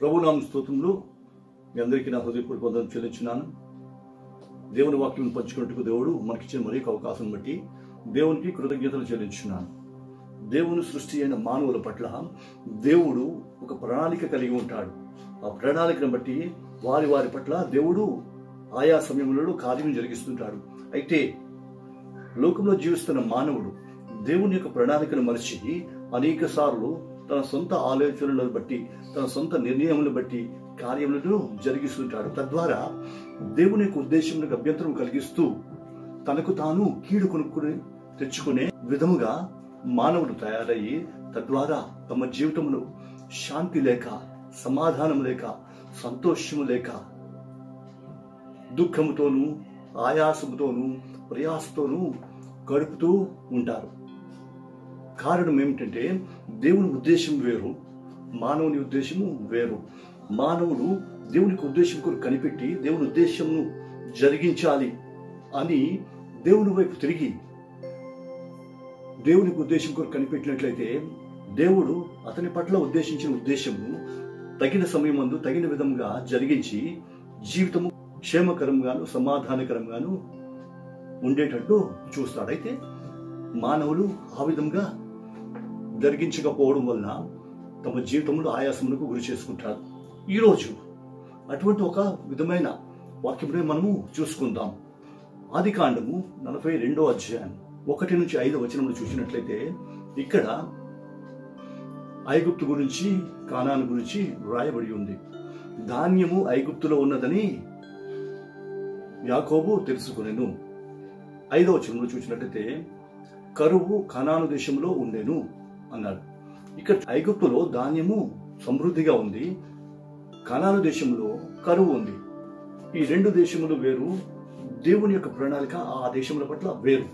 ప్రభునామ స్తోత్రములు మీ అందరికీ నా హృదయపూర్వక వందనాలు చెల్లించున్నాను. దేవుని వాక్యం పంచుకున్నట్టుకు దేవుడు మనకిచ్చిన మరొక అవకాశం బట్టి దేవునికి కృతజ్ఞతలు చెల్లించున్నాను. దేవుని సృష్టి అయిన మానవుల పట్ల దేవుడు ఒక ప్రణాళిక కలిగి ఉంటాడు. ఆ ప్రణాళికను బట్టి వారి పట్ల దేవుడు ఆయా సమయంలో కార్యం జరిగిస్తుంటాడు. అయితే లోకంలో జీవిస్తున్న మానవుడు దేవుని యొక్క ప్రణాళికను మరిచి అనేక సార్లు తన సొంత ఆలోచనలను బట్టి తన సొంత నిర్ణయములను బట్టి కార్యములను జరిగిస్తుంటాడు. తద్వారా దేవుని యొక్క ఉద్దేశములకు అభ్యంతరం కలిగిస్తూ తనకు తాను కీడు కొనుక్కుని తెచ్చుకునే విధముగా మానవుడు తయారయ్యి తద్వారా తమ జీవితంలో శాంతి లేక, సమాధానం లేక, సంతోషము లేక, దుఃఖముతోనూ ఆయాసముతోనూ ప్రయాసతోనూ గడుపుతూ ఉంటారు. కారణం ఏమిటంటే దేవుని ఉద్దేశం వేరు, మానవుని ఉద్దేశము వేరు. మానవుడు దేవునికి ఉద్దేశం కొరకు కనిపెట్టి దేవుని ఉద్దేశంను జరిగించాలి అని దేవుని వైపు తిరిగి దేవునికి ఉద్దేశం కొరకు కనిపెట్టినట్లయితే దేవుడు అతని పట్ల ఉద్దేశించిన ఉద్దేశము తగిన సమయమందు తగిన విధంగా జరిగించి జీవితము క్షేమకరంగాను సమాధానకరంగాను ఉండేటట్టు చూస్తాడు. అయితే మానవులు ఆ విధంగా జరిగించకపోవడం వలన తమ జీవితంలో ఆయాసములకు గురి చేసుకుంటారు. ఈరోజు అటువంటి ఒక విధమైన వాక్యమునే మనము చూసుకుందాం. ఆదికాండము 42వ అధ్యాయం 1 నుంచి 5 వచనములు చూసినట్లయితే ఇక్కడ ఐగుప్తు గురించి, కానాను గురించి వ్రాయబడి ఉంది. ధాన్యము ఐగుప్తులో ఉన్నదని యాకోబు తెలుసుకొనెను. 5వ వచనంలో చూసినట్లయితే కరువు కానాను దేశంలో ఉండెను అన్నాడు. ఇక్కడ ఐగుప్తులో ధాన్యము సమృద్ధిగా ఉంది, కానాను దేశంలో కరువు ఉంది. ఈ రెండు దేశములు వేరు. దేవుని యొక్క ప్రణాళిక ఆ దేశముల పట్ల వేరు.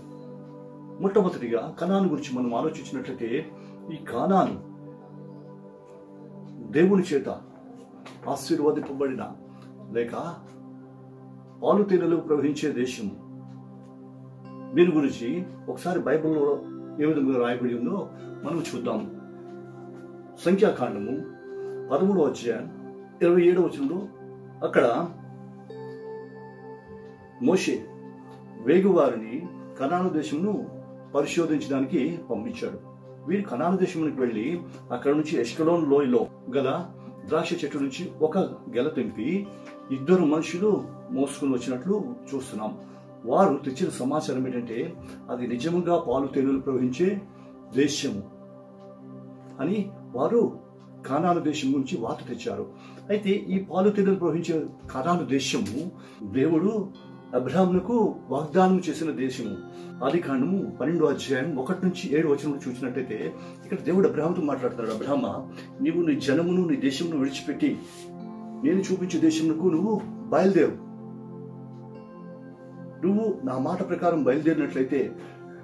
మొట్టమొదటిగా కనాను గురించి మనం ఆలోచించినట్లయితే ఈ కానాను దేవుని చేత ఆశీర్వదింపబడిన లేక పాలు తేనెలు ప్రవహించే దేశం. దీని గురించి ఒకసారి బైబిల్లో ఏ విధంగా రాయబడి ఉందో మనం చూద్దాం. సంఖ్యాకాండము 13వ అధ్యాయం 27వ వచనంలో అక్కడ మోషే వేగువారిని కనాను దేశమును పరిశోధించడానికి పంపించాడు. వీరు కనాను దేశమునికి వెళ్లి అక్కడ నుంచి ఎష్కలోన్ లోయలో గల ద్రాక్ష చెట్టు నుంచి ఒక గెల తెంపి 2 మనుషులు మోసుకుని వచ్చినట్లు చూస్తున్నాం. వారు తెచ్చిన సమాచారం ఏంటంటే అది నిజంగా పాలు తేనెలు ప్రవహించే దేశము అని వారు కానాను దేశం గురించి వార్త తెచ్చారు. అయితే ఈ పాలు తేనెలు ప్రవహించే కానాను దేశము దేవుడు అబ్రహామునకు వాగ్దానం చేసిన దేశము. ఆదికాండము 12వ అధ్యాయం 1 నుంచి 7 వచనం చూసినట్టయితే ఇక్కడ దేవుడు అబ్రహాముతో మాట్లాడుతున్నాడు. అబ్రహామా, నీవు నీ జనమును నీ దేశమును విడిచిపెట్టి నేను చూపించే దేశమునకు నువ్వు బయలుదేరు. నువ్వు నా మాట ప్రకారం బయలుదేరినట్లయితే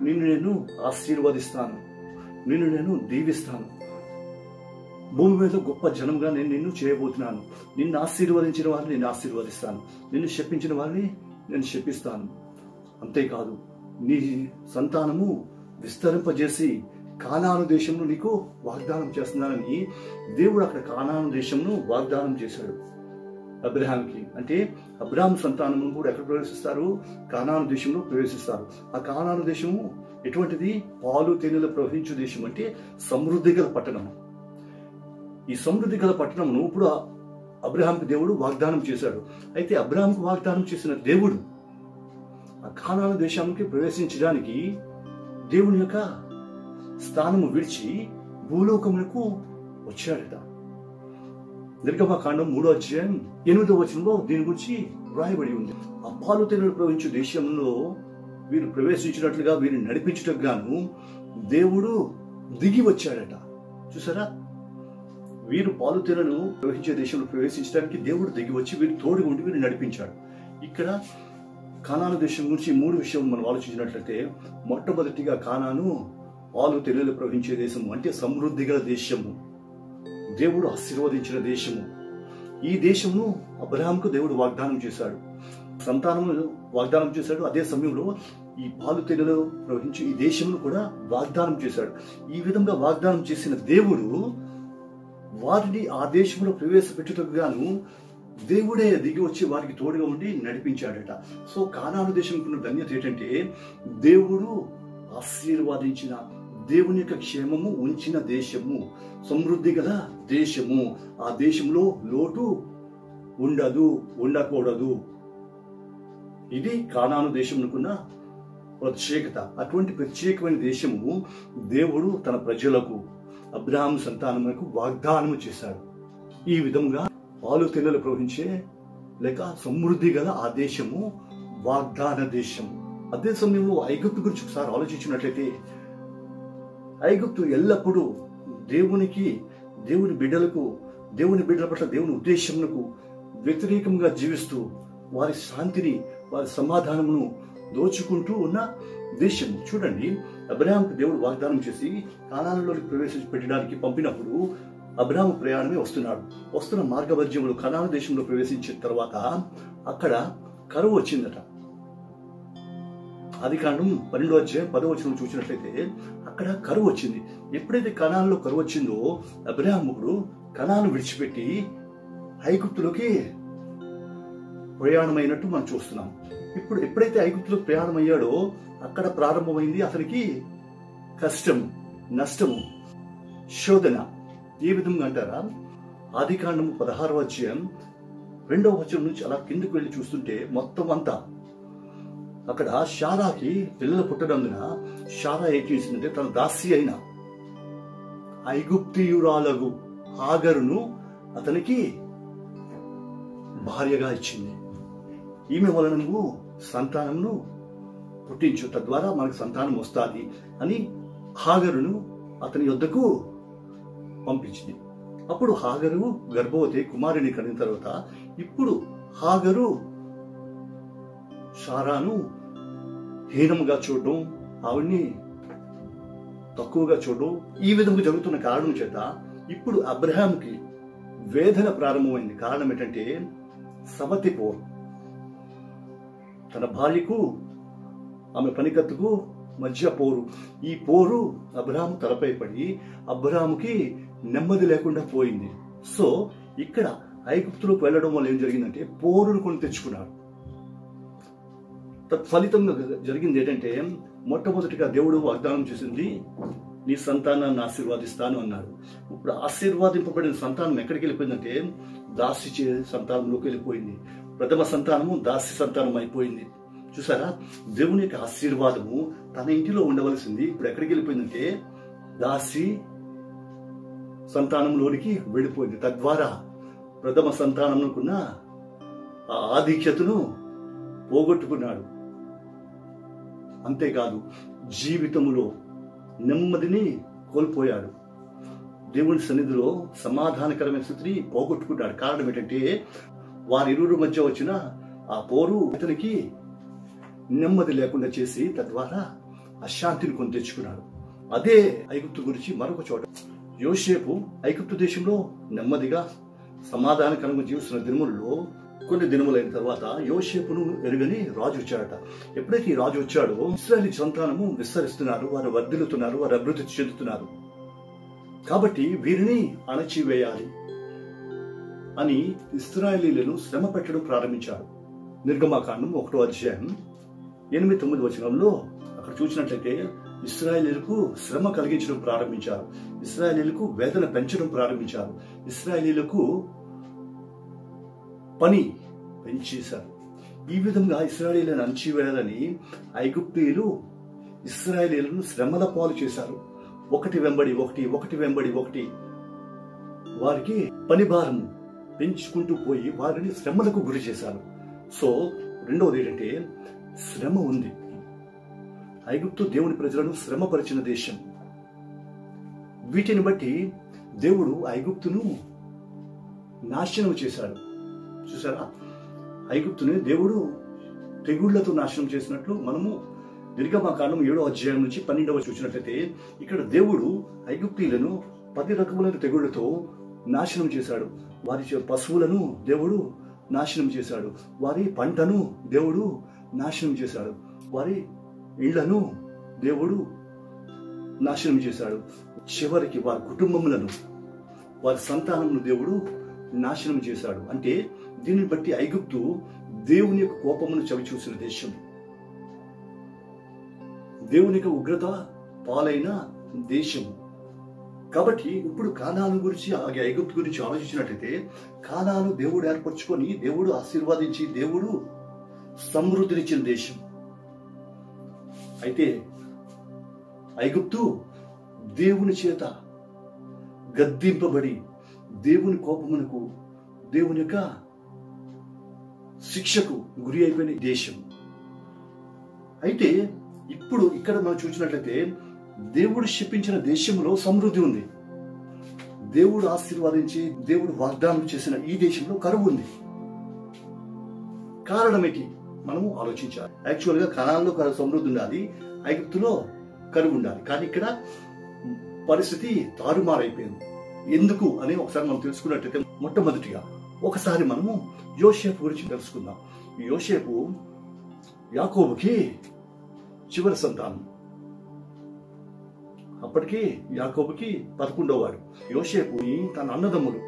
నిన్ను నేను ఆశీర్వదిస్తాను, నిన్ను నేను దీవిస్తాను, భూమి మీద గొప్ప జనంగా నేను నిన్ను చేయబోతున్నాను. నిన్ను ఆశీర్వదించిన వారిని నేను ఆశీర్వదిస్తాను, నిన్ను శపించిన వారిని నేను శపిస్తాను. అంతేకాదు నీ సంతానము విస్తరింపజేసి కానాను దేశంను నీకు వాగ్దానం చేస్తున్నానని దేవుడు అక్కడ కానాను దేశంను వాగ్దానం చేశాడు అబ్రహాంకి. అంటే అబ్రహాం సంతానము కూడా ఎక్కడ ప్రవేశిస్తారు? కానాను దేశంలో ప్రవేశిస్తారు. ఆ కానాను దేశము ఎటువంటిది? పాలు తేనెలు ప్రవహించు దేశం, అంటే సమృద్ధి గల పట్టణం. ఈ సమృద్ధి గల పట్టణమును ఇప్పుడు అబ్రహాంకి దేవుడు వాగ్దానం చేశాడు. అయితే అబ్రహాంకు వాగ్దానం చేసిన దేవుడు ఆ కానాను దేశానికి ప్రవేశించడానికి దేవుని యొక్క స్థానము విడిచి భూలోకమునకు వచ్చాడట. నిర్గమకాండం 3వ అధ్యాయం 8వ వచనంలో దీని గురించి వ్రాయబడి ఉంది. ఆ పాలు తేనెలు ప్రవహించే దేశంలో వీరు ప్రవేశించినట్లుగా వీరిని నడిపించటకు గాను దేవుడు దిగి వచ్చాడట. చూసారా, వీరు పాలు తేనెలు ప్రవహించే దేశంలో ప్రవేశించడానికి దేవుడు దిగి వచ్చి వీరు తోడుగా ఉండి వీరిని నడిపించాడు. ఇక్కడ కానాను దేశం గురించి 3 విషయాలు మనం ఆలోచించినట్లయితే మొట్టమొదటిగా కానాను పాలు తేనెలు ప్రవహించే దేశము, అంటే సమృద్ధి గల దేశము, దేవుడు ఆశీర్వదించిన దేశము. ఈ దేశమును అబ్రహాంకు దేవుడు వాగ్దానం చేశాడు, సంతానము వాగ్దానం చేశాడు. అదే సమయంలో ఈ పాలు తేనెలు ప్రవహించి ఈ దేశమును కూడా వాగ్దానం చేశాడు. ఈ విధంగా వాగ్దానం చేసిన దేవుడు వారిని ఆ దేశంలో ప్రవేశపెట్టుటకు గాను దేవుడే దిగి వచ్చి వారికి తోడుగా ఉండి నడిపించాడట. సో కానాను దేశంకున్న ధన్యత ఏంటంటే దేవుడు ఆశీర్వాదించిన, దేవుని యొక్క క్షేమము ఉంచిన దేశము, సమృద్ధి గల దేశము. ఆ దేశంలో లోటు ఉండదు, ఉండకూడదు. ఇది కానాను దేశమునకున్న ప్రత్యేకత. అటువంటి ప్రత్యేకమైన దేశము దేవుడు తన ప్రజలకు, అబ్రహాము సంతానములకు వాగ్దానము చేశాడు. ఈ విధంగా పాలు తేనెలు ప్రవహించే లేక సమృద్ధి గల ఆ దేశము వాగ్దాన దేశం. అదే సమయంలో ఐగుప్తు గురించి ఒకసారి ఆలోచించినట్లయితే, ఐగుప్తు ఎల్లప్పుడూ దేవుని బిడ్డల పట్ల దేవుని ఉద్దేశమునకు వ్యతిరేకంగా జీవిస్తూ వారి శాంతిని, వారి సమాధానమును దోచుకుంటూ ఉన్న దేశం. చూడండి, అబ్రహాముకు దేవుడు వాగ్దానం చేసి కానానులోకి ప్రవేశపెట్టడానికి పంపినప్పుడు అబ్రహాము ప్రయాణమే వస్తున్న మార్గమధ్యంలో కనాను దేశంలో ప్రవేశించిన తర్వాత అక్కడ కరువు వచ్చిందట. ఆదికాండం 12వ అధ్యాయం 10వ వచనం చూసినట్లయితే అక్కడ కరువు వచ్చింది. ఎప్పుడైతే కనానులో కరువు వచ్చిందో అబ్రహాముడు కనాను విడిచిపెట్టి ఐగుప్తులోకి ప్రయాణమైనట్టు మనం చూస్తున్నాం. ఇప్పుడు ఎప్పుడైతే ఐగుప్తులో ప్రయాణం అయ్యాడో అక్కడ ప్రారంభమైంది అతనికి కష్టం, నష్టము, శోధన. ఏ విధంగా అంటారా, ఆదికాండము 16వ అధ్యాయం 2వ వచనం నుంచి అలా కిందకు వెళ్ళి చూస్తుంటే మొత్తం అంతా అక్కడ శారాకి పిల్లలు పుట్టనందున శారా ఏం చేసిందంటే తన దాసి అయిన ఐగుప్తియురాలగు హాగరును అతనికి భార్యగా ఇచ్చింది. ఈమె వలన నువ్వు సంతానమును పుట్టించు, తద్వారా మనకు సంతానం వస్తుంది అని హాగరును అతని యొద్దకు పంపించింది. అప్పుడు హాగరు గర్భవతి కుమారుని కనిన తర్వాత ఇప్పుడు హాగరు శారాను హీనముగా చూడడం, ఆవిడ్ని తక్కువగా చూడడం, ఈ విధంగా జరుగుతున్న కారణం చేత ఇప్పుడు అబ్రహాంకి వేదన ప్రారంభమైంది. కారణం ఏంటంటే సవతి పోరు. తన భార్యకు ఆమె పనికత్తుకు మధ్య పోరు. ఈ పోరు అబ్రహాము తలపై పడి అబ్రహాముకి నెమ్మది లేకుండా పోయింది. సో ఇక్కడ ఐగుప్తులోకి వెళ్ళడం వల్ల ఏం జరిగిందంటే పోరును కొని తెచ్చుకున్నాడు. తత్ఫలితంగా జరిగింది ఏంటంటే మొట్టమొదటిగా దేవుడు వాగ్దానం చేసింది, నీ సంతానాన్ని ఆశీర్వాదిస్తాను అన్నాడు. ఇప్పుడు ఆశీర్వాదింపబడిన సంతానం ఎక్కడికి వెళ్ళిపోయిందంటే దాసి సంతానంలోకి వెళ్ళిపోయింది. ప్రథమ సంతానము దాసి సంతానం అయిపోయింది. చూసారా, దేవుని యొక్క ఆశీర్వాదము తన ఇంటిలో ఉండవలసింది ఇప్పుడు ఎక్కడికి వెళ్ళిపోయిందంటే దాసి సంతానంలోనికి వెళ్ళిపోయింది. తద్వారా ప్రథమ సంతానముకున్న ఆ ఆధిక్యతను పోగొట్టుకున్నాడు. అంతేకాదు జీవితంలో నెమ్మదిని కోల్పోయాడు. దేవుని సన్నిధిలో సమాధానకరమైన స్థితిని పోగొట్టుకున్నాడు. కారణం ఏంటంటే వారిరువురి మధ్య వచ్చిన ఆ పోరు ఇతనికి నెమ్మది లేకుండా చేసి తద్వారా అశాంతిని కొని తెచ్చుకున్నాడు. అదే ఐగుప్తు గురించి మరొక చోట యోసేపు ఐగుప్తు దేశంలో నెమ్మదిగా సమాధానకరంగా జీవిస్తున్న దినములలో కొన్ని దినములైన తర్వాత యోసేపును ఎరుగని రాజు వచ్చాడట. ఎప్పుడైతే ఈ రాజు వచ్చాడో ఇశ్రాయేలు సంతానము విస్తరిస్తున్నారు, వారు వర్ధిల్లుతున్నారు, వారు అభివృద్ధి చెందుతున్నారు. కాబట్టి వీరిని అణచివేయాలి అని ఇశ్రాయేలీయులను శ్రమ పెట్టడం ప్రారంభించాడు. నిర్గమాకాండం 1వ అధ్యాయం 8-9 వచనంలో అక్కడ చూసినట్లయితే ఇశ్రాయేలీయులకు శ్రమ కలిగించడం ప్రారంభించారు. ఇశ్రాయేలీయులకు వేదన పెంచడం ప్రారంభించారు. ఇశ్రాయేలీయులకు పని పెంచేశారు. ఈ విధంగా ఇశ్రాయేలీయులను అణచివేయాలని ఐగుప్తీయులు ఇశ్రాయేలీయులను శ్రమల పాలు చేశారు. ఒకటి వెంబడి ఒకటి వారికి పని భారం పెంచుకుంటూ పోయి వారిని శ్రమలకు గురి చేశారు. సో రెండవది ఏంటంటే శ్రమ ఉంది. ఐగుప్తు దేవుని ప్రజలను శ్రమపరిచిన దేశం. వీటిని బట్టి దేవుడు ఐగుప్తును నాశనం చేశాడు. చూసారా, ఐగుప్తుని దేవుడు తెగుళ్లతో నాశనం చేసినట్లు మనము నిర్గమాకాండం 7వ అధ్యాయం నుంచి 12వ చూసినట్లయితే ఇక్కడ దేవుడు ఐగుప్తీయులను 10 రకములైన తెగుళ్లతో నాశనం చేశాడు. వారి పశువులను దేవుడు నాశనం చేశాడు. వారి పంటను దేవుడు నాశనం చేశాడు. వారి ఇళ్లను దేవుడు నాశనం చేశాడు. చివరికి వారి కుటుంబములను వారి సంతానమును దేవుడు నాశనం చేశాడు. అంటే దీనిని బట్టి ఐగుప్తు దేవుని యొక్క కోపమును చవిచూసిన దేశం, దేవుని యొక్క ఉగ్రత పాలైన దేశం. కాబట్టి ఇప్పుడు కానాను గురించి అలాగే ఐగుప్తు గురించి ఆలోచించినట్లయితే, కానాను దేవుడు ఏర్పరచుకొని, దేవుడు ఆశీర్వాదించి, దేవుడు సమృద్ధినిచ్చిన దేశం. అయితే ఐగుప్తు దేవుని చేత గద్దింపబడి దేవుని కోపమునకు, దేవుని యొక్క శిక్షకు గురి అయిపోయిన దేశం. అయితే ఇప్పుడు ఇక్కడ మనం చూసినట్లయితే దేవుడు శపించిన దేశంలో సమృద్ధి ఉంది. దేవుడు ఆశీర్వాదించి దేవుడు వాగ్దానం చేసిన ఈ దేశంలో కరువు ఉంది. కారణం ఏంటి మనము ఆలోచించాలి. యాక్చువల్గా కనాన్లో సమృద్ధి ఉండాలి, ఐగుప్తులో కరువు ఉండాలి. కానీ ఇక్కడ పరిస్థితి తారుమారైపోయింది. ఎందుకు అని ఒకసారి మనం తెలుసుకున్నట్లయితే, మొట్టమొదటిగా ఒకసారి మనము యోసేపు గురించి తెలుసుకుందాం. యోసేపు యాకోబుకి చివరి సంతానం. అప్పటికి యాకోబుకి 11వ వాడు. యోసేపుని తన అన్నదమ్ములు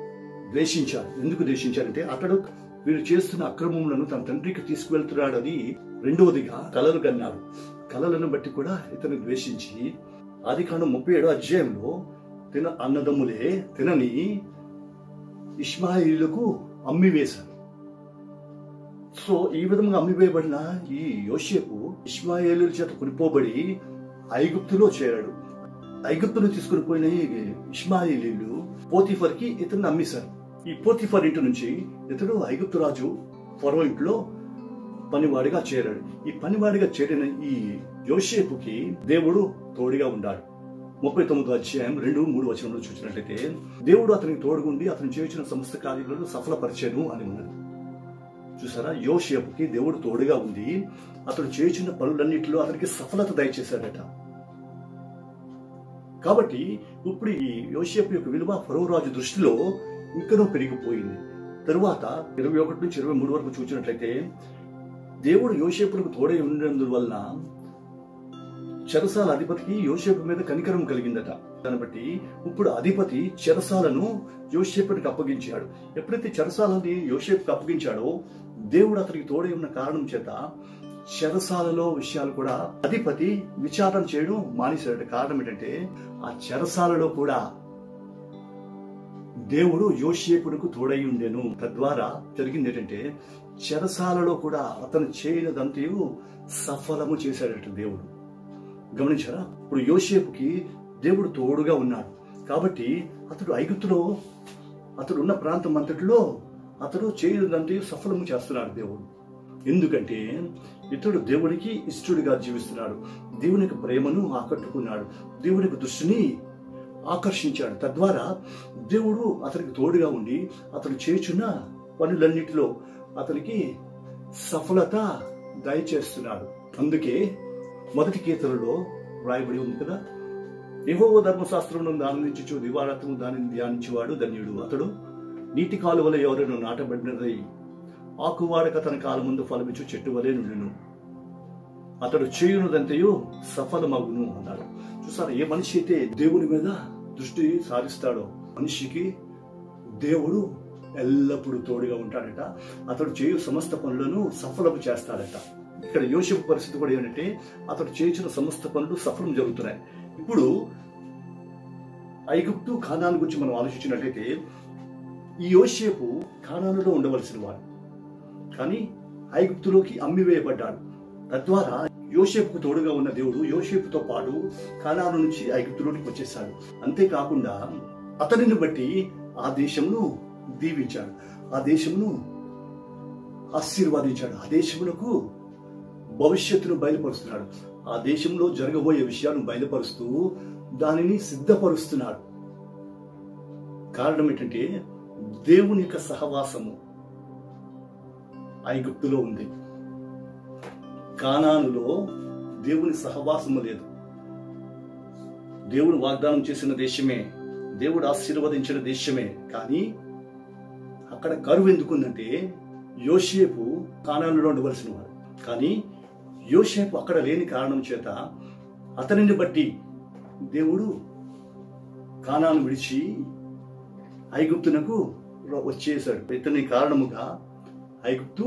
ద్వేషించారు. ఎందుకు ద్వేషించారంటే, అతడు వీరు చేస్తున్న అక్రమములను తన తండ్రికి తీసుకువెళ్తున్నాడని. రెండవదిగా కలలు కన్నారు. కలలను బట్టి కూడా ఇతను ద్వేషించి ఆదికాండం 37వ అధ్యాయంలో తిన అన్నదమ్ములే తినని ఇష్మాయిలుకు అమ్మివేశారు. సో ఈ విధంగా అమ్మివేయబడిన ఈ యోసేపు ఇష్మాయేలు చేత కొనిపోబడి ఐగుప్తులో చేరాడు. ఐగుప్తును తీసుకుని పోయిన ఇష్మాయేలీలు పోతీఫర్కి ఇతన్ని అమ్మేశారు. ఈ పోతీఫర్ ఇంటి నుంచి ఇతడు ఐగుప్తు రాజు ఫరో ఇంట్లో పనివాడిగా చేరాడు. ఈ పనివాడిగా చేరిన ఈ యోసేపుకి దేవుడు తోడుగా ఉన్నాడు. 39వ అధ్యాయం 2-3 వచనంలో చూసినట్లయితే, దేవుడు అతనికి తోడుగుండి అతను చేసిన సమస్త కార్యాలను సఫలపరిచాను అని ఉన్నది. చూసారా, యోసేపుకి దేవుడు తోడుగా ఉంది, అతడు చేసిన పనులన్నింటిలో అతనికి సఫలత దయచేశాడట. కాబట్టి ఇప్పుడు ఈ యోసేపు యొక్క విలువ ఫరో రాజు దృష్టిలో ఇంకనూ పెరిగిపోయింది. తరువాత 21-23 వరకు చూసినట్లయితే, దేవుడు యోసేపులకు తోడై ఉన్నందువలన చెరసాల అధిపతికి యోసేపు మీద కనికరం కలిగిందట. దాన్ని బట్టి ఇప్పుడు అధిపతి చెరసాలను యోసేపుకి అప్పగించాడు. ఎప్పుడైతే చెరసాలని యోసేపుకి అప్పగించాడో, దేవుడు అతనికి తోడై ఉన్న కారణం చేత చెరసాలలో విషయాలు కూడా అధిపతి విచారణ చేయడం మానేశాడట. కారణం ఏంటంటే, ఆ చెరసాలలో కూడా దేవుడు యోసేపునకు తోడై ఉండెను. తద్వారా జరిగింది ఏంటంటే, చెరసాలలో కూడా అతను చేయనిదంతయు సఫలము చేశాడట దేవుడు. గమనించారా? ఇప్పుడు యోసేపుకి దేవుడు తోడుగా ఉన్నాడు కాబట్టి అతడు ఐగుప్తులో, అతడు ఉన్న ప్రాంతం అంతటిలో అతడు చేయనిదంతయు సఫలము చేస్తున్నాడు దేవుడు. ఎందుకంటే ఇతడు దేవునికి ఇష్టడుగా జీవిస్తున్నాడు, దేవుని యొక్క ప్రేమను ఆకట్టుకున్నాడు, దేవుని యొక్క దృష్టిని ఆకర్షించాడు. తద్వారా దేవుడు అతనికి తోడుగా ఉండి అతడు చేస్తున్న పనులన్నిటిలో అతనికి సఫలత దయచేస్తున్నాడు. అందుకే మొదటి కీర్తనలో రాయబడి ఉంది కదా, యెహోవా ధర్మశాస్త్రమును ఆనందించుచు దివారాత్రము దానిని ధ్యానించేవాడు ధన్యుడు. అతడు నీటి కాలువల ఎవరైనా నాటబడినదై ఆకువాడక తన కాలం ముందు ఫలమిచ్చు చెట్టు వలె నుండును. అతడు చేయునదంతయు సఫలమగును అన్నాడు. చూసారా, ఏ మనిషి అయితే దేవుని మీద దృష్టి సారిస్తాడో మనిషికి దేవుడు ఎల్లప్పుడూ తోడుగా ఉంటాడట. అతడు చేయు సమస్త పనులను సఫలము చేస్తాడట. ఇక్కడ యోసేపు పరిస్థితి కూడా ఏంటంటే, అతడు చేసిన సమస్త పనులు సఫలం జరుగుతున్నాయి. ఇప్పుడు ఐగుప్తు కానాను గురించి మనం ఆలోచించినట్లయితే, ఈ యోసేపు కానానులో ఉండవలసిన వాడు, కానీ ఐగుప్తులోకి అమ్మివేయబడ్డాడు. తద్వారా యోసేపుకు తోడుగా ఉన్న దేవుడు యోసేపుతో పాటు కానాను నుంచి ఐగుప్తులోకి వచ్చేసాడు. అంతేకాకుండా అతనిని బట్టి ఆ దేశమును దీవించాడు, ఆ దేశమును ఆశీర్వాదించాడు, ఆ దేశములకు భవిష్యత్తును బయలుపరుస్తున్నాడు, ఆ దేశంలో జరగబోయే విషయాలను బయలుపరుస్తూ దానిని సిద్ధపరుస్తున్నాడు. కారణం ఏంటంటే, దేవుని యొక్క సహవాసము ఐగుప్తులో ఉంది, కానానులో దేవుని సహవాసము లేదు. దేవుడు వాగ్దానం చేసిన దేశమే, దేవుడు ఆశీర్వదించిన దేశమే, కానీ అక్కడ కరువు ఎందుకుందంటే, యోసేపు కానానులో ఉండవలసిన వాడు, కానీ యోసేపు అక్కడ లేని కారణం చేత అతనిని బట్టి దేవుడు కానాను విడిచి ఐగుప్తునకు వచ్చేసాడు. ఇతని కారణముగా ఐగుప్తు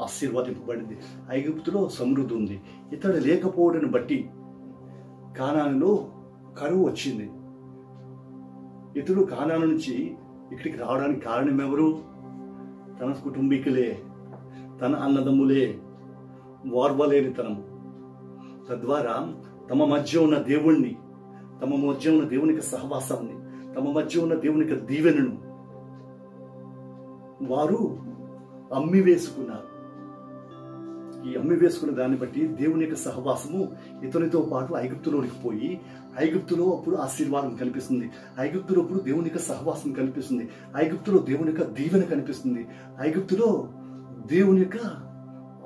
ఆశీర్వాదింపబడింది. ఐగుప్తులో సమృద్ధి ఉంది. ఇతడు లేకపోవడాన్ని బట్టి కానానులో కరువు వచ్చింది. ఇతడు కానాను నుంచి ఇక్కడికి రావడానికి కారణం ఎవరు? తన కుటుంబీకులే, తన అన్నదమ్ములే. వార్వలేనితనం. తద్వారా తమ మధ్య ఉన్న దేవుణ్ణి, తమ మధ్య ఉన్న దేవునికి సహవాసాన్ని, తమ మధ్య ఉన్న దేవునికి దీవెనను వారు అమ్మి వేసుకున్నారు. ఈ అమ్మి వేసుకున్న దాన్ని బట్టి దేవుని యొక్క సహవాసము ఇతనితో పాటు ఐగుప్తులోనికి పోయి, ఐగుప్తులో అప్పుడు ఆశీర్వాదం కనిపిస్తుంది, ఐగుప్తులో అప్పుడు దేవుని యొక్క సహవాసం కనిపిస్తుంది, ఐగుప్తులో దేవుని యొక్క దీవెన కనిపిస్తుంది, ఐగుప్తులో దేవుని యొక్క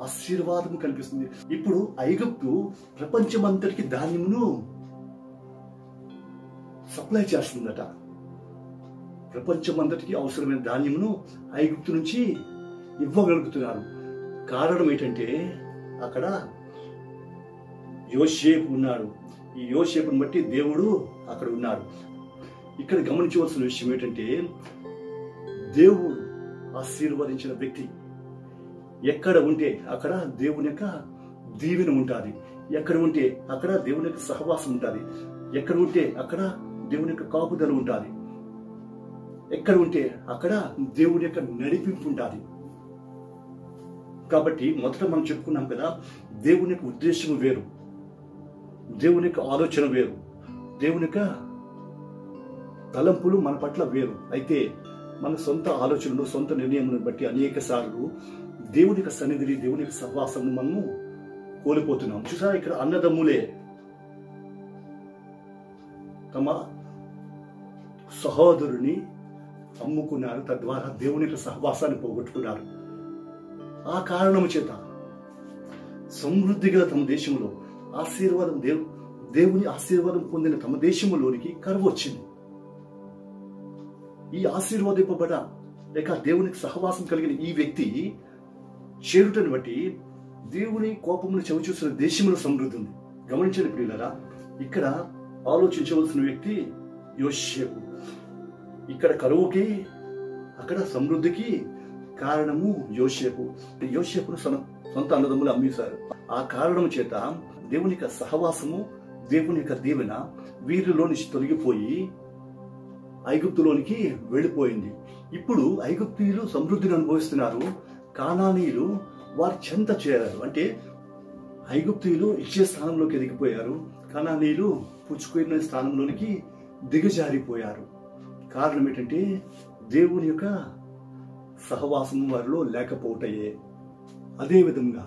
ఆశీర్వాదం కనిపిస్తుంది. ఇప్పుడు ఐగుప్తు ప్రపంచమంతటికి ధాన్యమును సప్లై చేస్తుందట. ప్రపంచమంతటికి అవసరమైన ధాన్యమును ఐగుప్తు నుంచి ఇవ్వగలుగుతున్నారు. కారణం ఏంటంటే అక్కడ యోసేపు ఉన్నాడు. ఈ యోసేపుని బట్టి దేవుడు అక్కడ ఉన్నాడు. ఇక్కడ గమనించవలసిన విషయం ఏంటంటే దేవుడు ఆశీర్వదించిన వ్యక్తి ఎక్కడ ఉంటే అక్కడ దేవుని యొక్క దీవెన ఉంటుంది. ఎక్కడ ఉంటే అక్కడ దేవుని యొక్క సహవాసం ఉంటుంది. ఎక్కడ ఉంటే అక్కడ దేవుని యొక్క కాపుదల ఉంటుంది. ఎక్కడ ఉంటే అక్కడ దేవుని యొక్క నడిపింపు ఉంటుంది. కాబట్టి మొదట మనం చెప్పుకున్నాం కదా, దేవుని యొక్క ఉద్దేశం వేరు, దేవుని యొక్క ఆలోచన వేరు, దేవుని యొక్క తలంపులు మన పట్ల వేరు. అయితే మన సొంత ఆలోచనలు, సొంత నిర్ణయములను బట్టి అనేక సార్లు దేవుని యొక్క సన్నిధిని, దేవుని యొక్క సహవాసం మనము కోల్పోతున్నాం. చూసారా, ఇక్కడ అన్నదమ్ములే తమ సహోదరుని అమ్ముకున్నారు. తద్వారా దేవుని యొక్క సహవాసాన్ని పోగొట్టుకున్నారు. ఆ కారణము చేత సమృద్ధిగా తమ దేశంలో ఆశీర్వాదం, దేవుని ఆశీర్వాదం పొందిన తమ దేశంలోనికి కరువు వచ్చింది. ఈ ఆశీర్వాదింపబడ లేక దేవునికి సహవాసం కలిగిన ఈ వ్యక్తి చేరుటను బట్టి దేవుని కోపమును చవిచూసిన దేశంలో సమృద్ధి ఉంది. గమనించండి ప్రియులారా, ఇక్కడ ఆలోచించవలసిన వ్యక్తి యోసేపు. ఇక్కడ కరువుకి, అక్కడ సమృద్ధికి కారణము యోసేపు. యోసేపును సొంత అన్నదమ్ములు అమ్మేశారు. ఆ కారణం చేత దేవుని యొక్క సహవాసము, దేవుని యొక్క దీవెన వీరిలో నుంచి తొలగిపోయి ఐగుప్తులోనికి వెళ్ళిపోయింది. ఇప్పుడు ఐగుప్తీయులు సమృద్ధిని అనుభవిస్తున్నారు, కానానీయులు వారి చెంత చేరారు. అంటే ఐగుప్తీయులు ఇచ్చే స్థానంలోకి ఎదిగిపోయారు, కానానీయులు పుచ్చుకున్న స్థానంలోనికి దిగజారిపోయారు. కారణం ఏంటంటే దేవుని యొక్క సహవాసం వారిలో లేకపోవటయే. అదేవిధంగా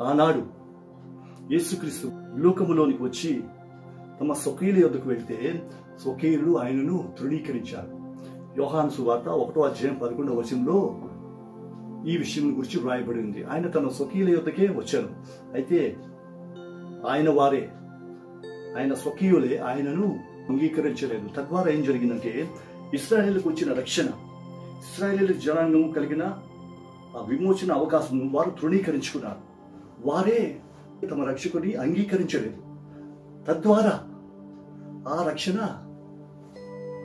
ఆనాడు యేసుక్రీస్తు లోకములోనికి వచ్చి తమ స్వకీయుల యొద్దకు వెళ్తే స్వకీయులు ఆయనను తృణీకరించారు. యోహాను సువార్త 1వ అధ్యాయం 11వ వచనంలో ఈ విషయం గురించి వ్రాయబడి ఉంది. ఆయన తన స్వకీయుల యొద్దకే వచ్చారు. అయితే ఆయన వారే, ఆయన స్వకీయులే ఆయనను అంగీకరించలేదు. తద్వారా ఏం జరిగిందంటే ఇశ్రాయేలుకు వచ్చిన రక్షణ, ఇశ్రాయేలు జనాంగం కలిగిన ఆ విమోచన అవకాశం వారు తృణీకరించుకున్నారు. వారే తమ రక్షకుని అంగీకరించలేదు. తద్వారా ఆ రక్షణ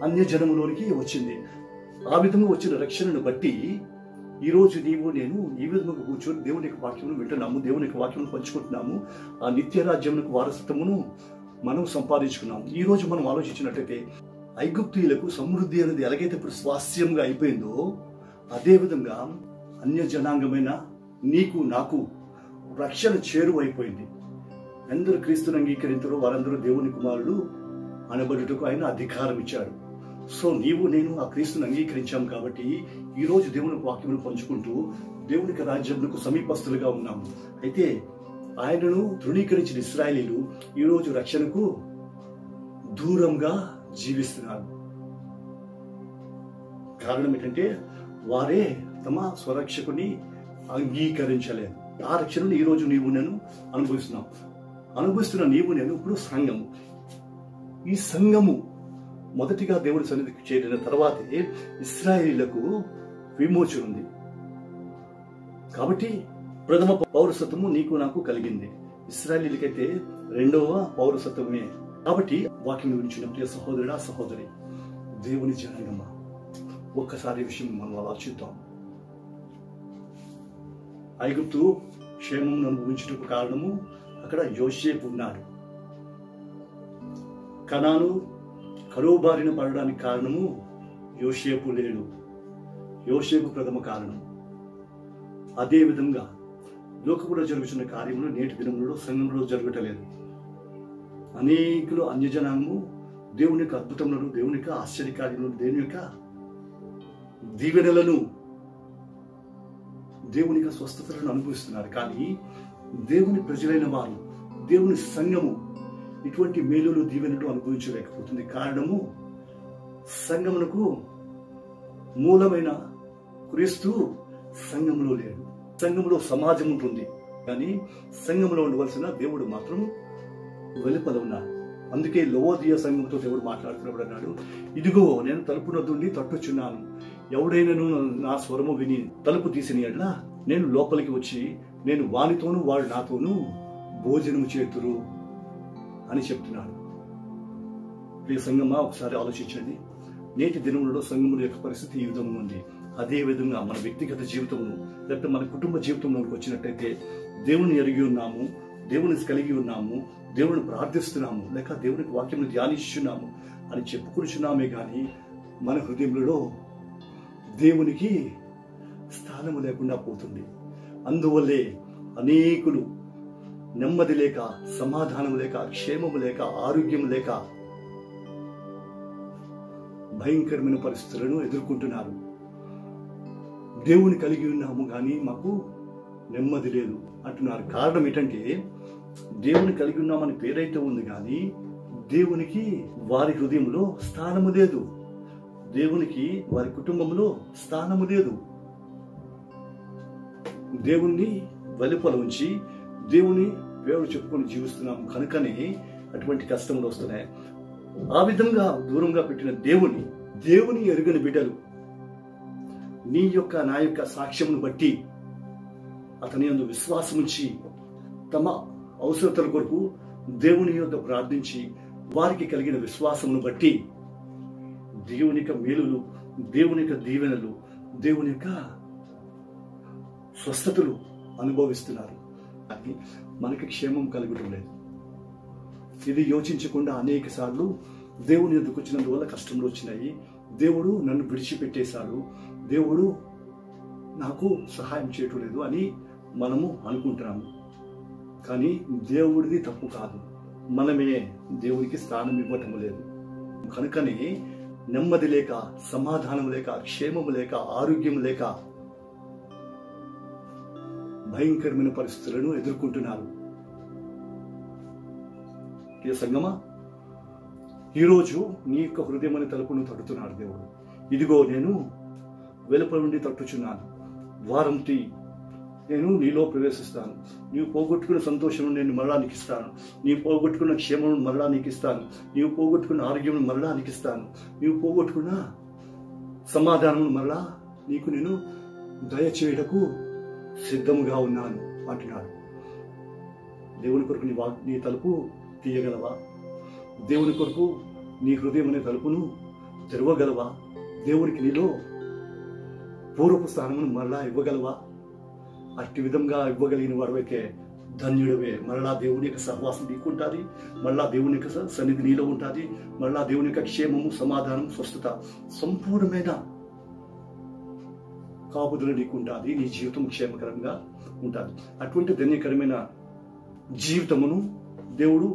అన్యజనములోనికి వచ్చింది. ఆ విధంగా వచ్చిన రక్షణను బట్టి ఈరోజు నీవు నేను ఈ విధంగా కూర్చొని దేవుని యొక్క వాక్యమును వింటున్నాము, దేవుని యొక్క వాక్యమును పంచుకుంటున్నాము. ఆ నిత్య రాజ్యమునకు వారసత్వమును మనం సంపాదించుకున్నాము. ఈ రోజు మనం ఆలోచించినట్లయితే ఐగుప్తీయులకు సమృద్ధి అనేది ఎలాగైతే ఇప్పుడు స్వాస్థ్యంగా అయిపోయిందో, అదేవిధంగా అన్య జనాంగమైన నీకు నాకు రక్షణ చేరువైపోయింది. ఎందరు క్రీస్తుని అంగీకరించారో వారందరూ దేవుని కుమారుడు అనబడుటకు ఆయన అధికారం ఇచ్చాడు. సో నీవు నేను ఆ క్రీస్తుని అంగీకరించాం కాబట్టి ఈ రోజు దేవుని వాక్యమును పంచుకుంటూ దేవునికి రాజ్యమునకు సమీపస్తులుగా ఉన్నాము. అయితే ఆయనను తృణీకరించిన ఇశ్రాయేలీలు ఈ రోజు రక్షణకు దూరంగా జీవిస్తున్నారు. కారణం ఏంటంటే వారే తమ స్వరక్షకుని అంగీకరించలేదు. ఆ రక్షణను ఈ రోజు నీవు నేను అనుభవిస్తున్న నీవు నేను ఇప్పుడు సంఘము. ఈ సంఘము మొదటిగా దేవుని సన్నిధికి చేరిన తర్వాతే ఇశ్రాయేలీలకు విమోచన ఉంది. కాబట్టి ప్రథమ పౌరసత్వము నీకు నాకు కలిగింది. ఇశ్రాయేలీలకైతే రెండవ పౌరసత్వమే. కాబట్టి వాక్యం గురించిన ప్రియ సహోదరుడా, సహోదరి, దేవుని జనాంగమా, ఒక్కసారి విషయం మనం ఆలోచిద్దాం. ఐగుప్తు క్షేమం అనుభవించడానికి కారణము అక్కడ యోసేపు ఉన్నాడు. కనాను కరువు బారిన పడడానికి కారణము యోసేపు లేడు. యోసేపు ప్రథమ కారణం. అదే విధంగా లోకములో జరుగుతున్న కార్యములు నేటి దినములలో సంఘంలో జరగటలేదు. అనేకులు అన్యజనాంగము దేవుని యొక్క అద్భుతములను, దేవుని యొక్క ఆశ్చర్యకార్యములను, దేవుని యొక్క దీవెనలను, దేవుని యొక్క స్వస్థతలను అనుభవిస్తున్నారు. కానీ దేవుని ప్రజలైన వారు, దేవుని సంఘము ఇటువంటి మేలులు, దీవెనలు అనుభవించలేకపోతుంది. కారణము సంఘమునకు మూలమైన క్రీస్తు సంఘంలో లేడు. సంఘంలో సమాజం ఉంటుంది, కానీ సంఘంలో ఉండవలసిన దేవుడు మాత్రం వెలుపల ఉన్నాడు. అందుకే లవోదియ సంఘంతో దేవుడు మాట్లాడుతున్నప్పుడు అన్నాడు, ఇదిగో నేను తలుపు నొద్దుండి తట్టుచున్నాను, ఎవడైనాను నా స్వరము విని తలుపు తీసిన యెడల నేను లోపలికి వచ్చి నేను వానితోనూ వాడు నాతోనూ భోజనము చేతురు అని చెప్తున్నాడు. ప్రియ సంఘమా, ఒకసారి ఆలోచించండి. నేటి దినములలో సంఘముల యొక్క పరిస్థితి ఈ విధంగా ఉంది. అదే విధంగా మన వ్యక్తిగత జీవితమును, లేకపోతే మన కుటుంబ జీవితంలోకి వచ్చినట్టయితే దేవుని ఎరిగి ఉన్నాము, దేవుని కలిగి ఉన్నాము, దేవుని ప్రార్థిస్తున్నాము, లేక దేవునికి వాక్యం ధ్యానిస్తున్నాము అని చెప్పుకుంటున్నామే కానీ మన హృదయంలో దేవునికి స్థానము లేకుండా పోతుంది. అందువల్లే అనేకులు నెమ్మది లేక, సమాధానం లేక, క్షేమము లేక, ఆరోగ్యం లేక భయంకరమైన పరిస్థితులను ఎదుర్కొంటున్నారు. దేవుని కలిగి ఉన్నాము కానీ మాకు నెమ్మది లేదు అంటున్నారు. కారణం ఏంటంటే దేవుని కలిగి ఉన్నామని పేరైతే ఉంది కానీ దేవునికి వారి హృదయంలో స్థానము లేదు, దేవునికి వారి కుటుంబంలో స్థానము లేదు. దేవుణ్ణి వెలుపల ఉంచి దేవుని పేరు చెప్పుకొని జీవిస్తున్నాము కనుకనే అటువంటి కష్టములు వస్తున్నాయి. ఆ విధంగా దూరంగా పెట్టిన దేవుని ఎరుగని బిడ్డలు నీ యొక్క నా యొక్క సాక్ష్యమును బట్టి అతని యందు విశ్వాసం ఉంచి తమ అవసరతల కొరకు దేవుని యొద్ద ప్రార్థించి వారికి కలిగిన విశ్వాసమును బట్టి దేవుని యొక్క మేలులు, దేవుని యొక్క దీవెనలు, దేవుని యొక్క స్వస్థతలు అనుభవిస్తున్నారు. కానీ మనకి క్షేమం కలగడం లేదు. ఇది యోచించకుండా అనేక సార్లు దేవుని ఎదుకు వచ్చినందువల్ల కష్టంలో వచ్చినాయి. దేవుడు నన్ను విడిచిపెట్టేశాడు, దేవుడు నాకు సహాయం చేయటం లేదు అని మనము అనుకుంటున్నాము. కానీ దేవుడిది తప్పు కాదు, మనమే దేవునికి స్థానం ఇవ్వటం లేదు. కనుకనే నెమ్మది లేక, సమాధానం లేక, క్షేమము లేక, ఆరోగ్యం లేక భయంకరమైన పరిస్థితులను ఎదుర్కొంటున్నారు. ఈ సంగమా, ఈరోజు నీ యొక్క హృదయం అనే తలుపును తడుతున్నాడు దేవుడు. ఇదిగో నేను వెలుపల నుండి తట్టుచున్నాను, వారం తీ, నేను నీలో ప్రవేశిస్తాను. నీవు పోగొట్టుకున్న సంతోషం నేను మరలా నీకు ఇస్తాను, నీవు పోగొట్టుకున్న క్షేమం మరలా నీకు ఇస్తాను, నీవు పోగొట్టుకున్న ఆరోగ్యం మరలా నీకు ఇస్తాను, నీవు పోగొట్టుకున్న సమాధానం మరలా నీకు నేను దయచేయటకు సిద్ధముగా ఉన్నాను అంటున్నాడు. దేవుని కొరకు నీ తలుపు తీయగలవా? దేవుని కొరకు నీ హృదయం అనే తలుపును తెరవగలవా? దేవునికి నీలో పూర్వపు స్థానమును మరలా ఇవ్వగలవా? అట్టి విధంగా ఇవ్వగలిగిన వాడవైతే ధన్యుడవే. మరలా దేవుని యొక్క సహవాసం నీకుంటుంది, మరలా దేవుని యొక్క సన్నిధి నీలో ఉంటుంది, మరలా దేవుని యొక్క క్షేమము, సమాధానం, స్వస్థత, సంపూర్ణమైన కాపుదల నీకుంటుంది. నీ జీవితం క్షేమకరంగా ఉంటుంది. అటువంటి ధన్యకరమైన జీవితమును దేవుడు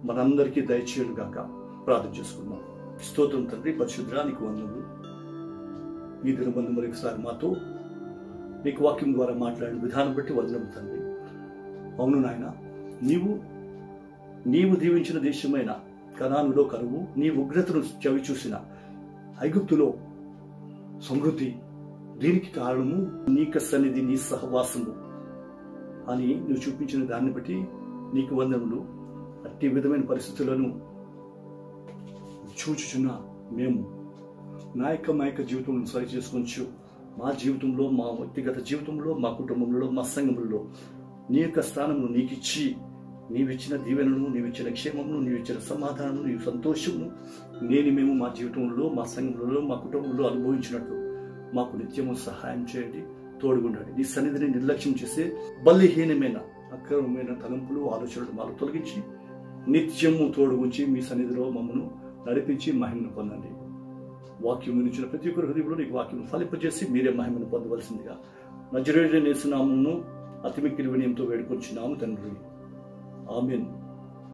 మనందరికీ దయచేయను గాక. ప్రార్థన చేసుకుందాం. స్తోత్రం తండ్రి, పరిశుద్ధుడా నీకు వందనములు. ఈ దినబంధు మరొకసారి మాతో నీకు వాక్యం ద్వారా మాట్లాడిన విధానం బట్టి వందనం తండ్రి. అవును నాయన, నీవు దీవించిన దేశమైన కనానులో కరువు, నీ ఉగ్రతను చవి చూసిన ఐగుప్తులో సమృద్ధి, దీనికి కారణము నీ సన్నిధి, నీ సహవాసము అని నువ్వు చూపించిన దాన్ని బట్టి నీకు వందనములు. అట్టి విధమైన పరిస్థితులను చూచుచున్న మేము మా యొక్క జీవితంలో సరి చేసుకోవచ్చు. మా జీవితంలో, మా వ్యక్తిగత జీవితంలో, మా కుటుంబంలో, మా సంఘములలో నీ యొక్క స్థానమును నీకు ఇచ్చి నీవిచ్చిన దీవెనను, నీవిచ్చిన క్షేమమును, నీవిచ్చిన సమాధానము, నీ సంతోషమును మేము మా జీవితంలో, మా సంఘంలో, మా కుటుంబంలో అనుభవించినట్లు మాకు నిత్యము సహాయం చేయండి, తోడుగుండండి. నీ సన్నిధిని నిర్లక్ష్యం చేసే బలహీనమైన అక్రమమైన తలంపులు, ఆలోచనలు మాకు తొలగించి నిత్యము తోడుగుంచి మీ సన్నిధిలో మమ్మను నడిపించి మహిమను పొందండి. వాక్యం వినిచిన ప్రతి ఒక్కరి హృదయంలో నీకు వాక్యం ఫలింపజేసి మీరే మహిమను పొందవలసిందిగా నజరేయుడైన యేసు నామమును అతి మిక్కిలి వినయంతో వేడుకొంచున్నాము తండ్రి. ఆమేన్.